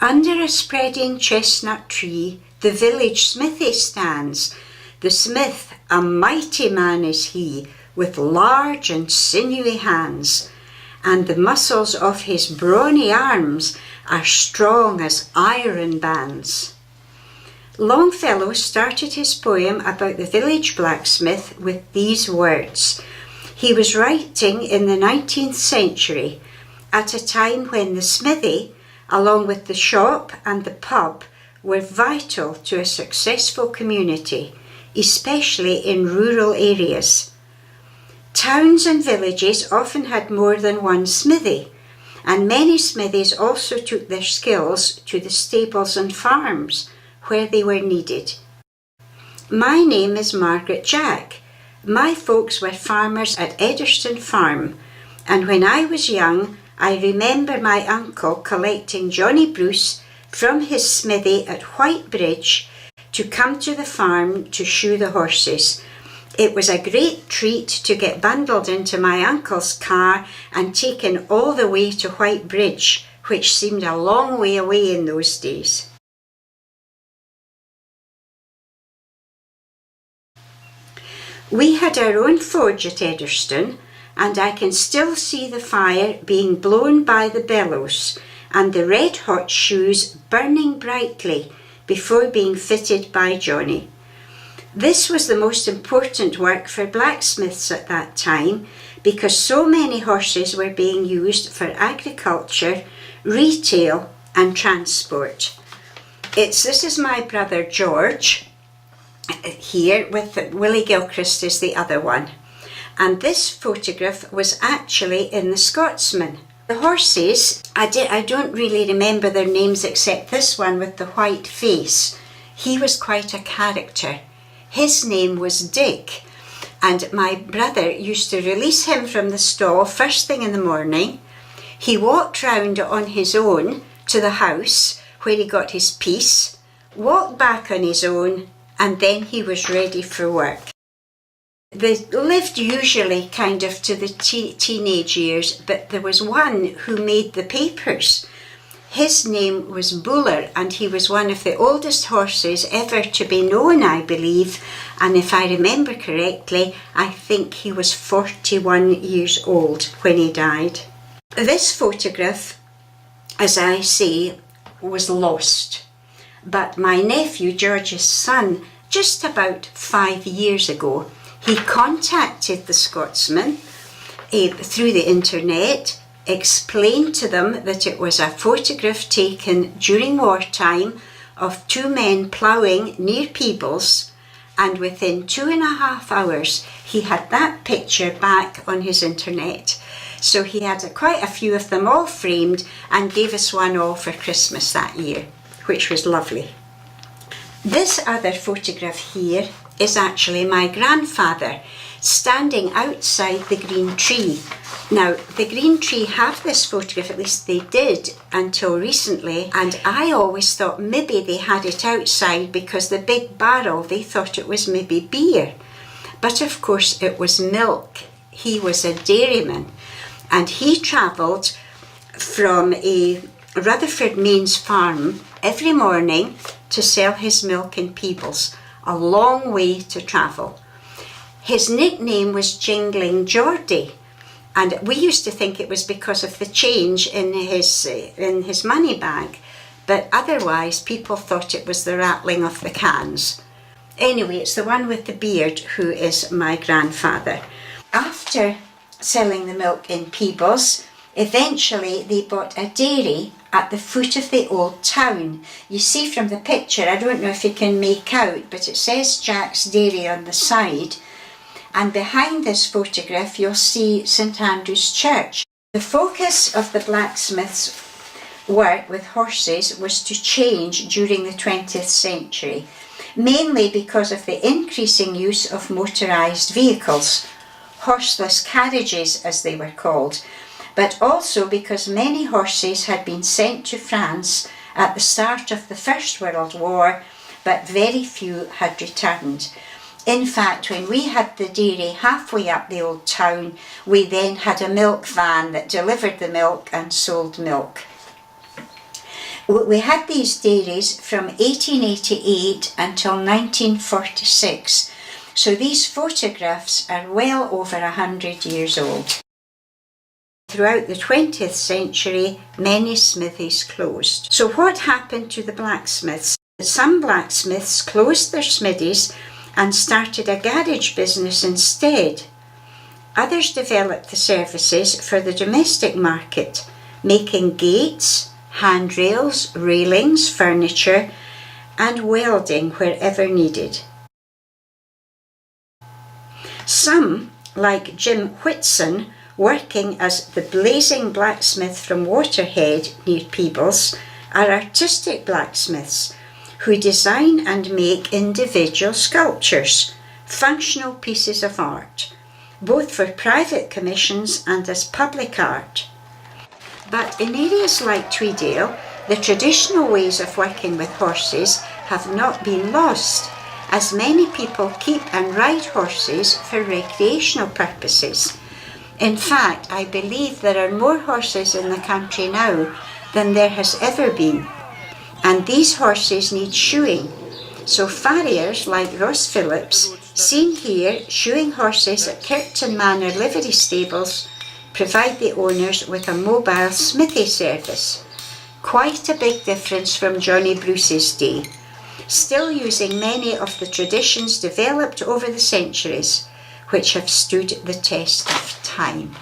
Under a spreading chestnut tree, the village smithy stands. The smith, a mighty man is he, with large and sinewy hands, and the muscles of his brawny arms are strong as iron bands. Longfellow started his poem about the village blacksmith with these words. He was writing in the 19th century, at a time when the smithy, along with the shop and the pub, were vital to a successful community, especially in rural areas. Towns and villages often had more than one smithy, and many smithies also took their skills to the stables and farms where they were needed. My name is Margaret Jack. My folks were farmers at Edderston Farm, and when I was young, I remember my uncle collecting Johnny Bruce from his smithy at Whitebridge to come to the farm to shoe the horses. It was a great treat to get bundled into my uncle's car and taken all the way to Whitebridge, which seemed a long way away in those days. We had our own forge at Edderston, and I can still see the fire being blown by the bellows and the red-hot shoes burning brightly before being fitted by Johnny. This was the most important work for blacksmiths at that time because so many horses were being used for agriculture, retail and transport. This is my brother George here, with Willie Gilchrist is the other one. And this photograph was actually in the Scotsman. The horses, I don't really remember their names except this one with the white face. He was quite a character. His name was Dick, and my brother used to release him from the stall first thing in the morning. He walked round on his own to the house where he got his piece, walked back on his own, and then he was ready for work. They lived usually kind of to the teenage years, but there was one who made the papers. His name was Buller, and he was one of the oldest horses ever to be known, I believe. And if I remember correctly, I think he was 41 years old when he died. This photograph, as I say, was lost. But my nephew, George's son, just about 5 years ago, he contacted the Scotsman through the internet, explained to them that it was a photograph taken during wartime of two men ploughing near Peebles, and within 2.5 hours he had that picture back on his internet. So he had quite a few of them all framed and gave us one all for Christmas that year, which was lovely. This other photograph here is actually my grandfather standing outside the green tree. Now, the green tree have this photograph, at least they did until recently, and I always thought maybe they had it outside because the big barrel, they thought it was maybe beer. But of course it was milk. He was a dairyman, and he travelled from a Rutherford Mains farm every morning to sell his milk in Peebles, a long way to travel. His nickname was Jingling Geordie, and we used to think it was because of the change in his money bag, but otherwise people thought it was the rattling of the cans. Anyway, it's the one with the beard who is my grandfather. After selling the milk in Peebles, eventually they bought a dairy at the foot of the old town. You see from the picture, I don't know if you can make out, but it says Jack's Dairy on the side. And behind this photograph, you'll see St Andrew's Church. The focus of the blacksmith's work with horses was to change during the 20th century, mainly because of the increasing use of motorised vehicles, horseless carriages as they were called, but also because many horses had been sent to France at the start of the First World War, but very few had returned. In fact, when we had the dairy halfway up the old town, we then had a milk van that delivered the milk and sold milk. We had these dairies from 1888 until 1946, so these photographs are well over 100 years old. Throughout the 20th century, many smithies closed. So what happened to the blacksmiths? Some blacksmiths closed their smithies and started a garage business instead. Others developed the services for the domestic market, making gates, handrails, railings, furniture, and welding wherever needed. Some, like Jim Whitson, working as the blazing blacksmith from Waterhead near Peebles, are artistic blacksmiths who design and make individual sculptures, functional pieces of art, both for private commissions and as public art. But in areas like Tweeddale, the traditional ways of working with horses have not been lost, as many people keep and ride horses for recreational purposes. In fact, I believe there are more horses in the country now than there has ever been, and these horses need shoeing. So farriers like Ross Phillips, seen here shoeing horses at Kirkton Manor livery stables, provide the owners with a mobile smithy service. Quite a big difference from Johnny Bruce's day, still using many of the traditions developed over the centuries, which have stood the test of time.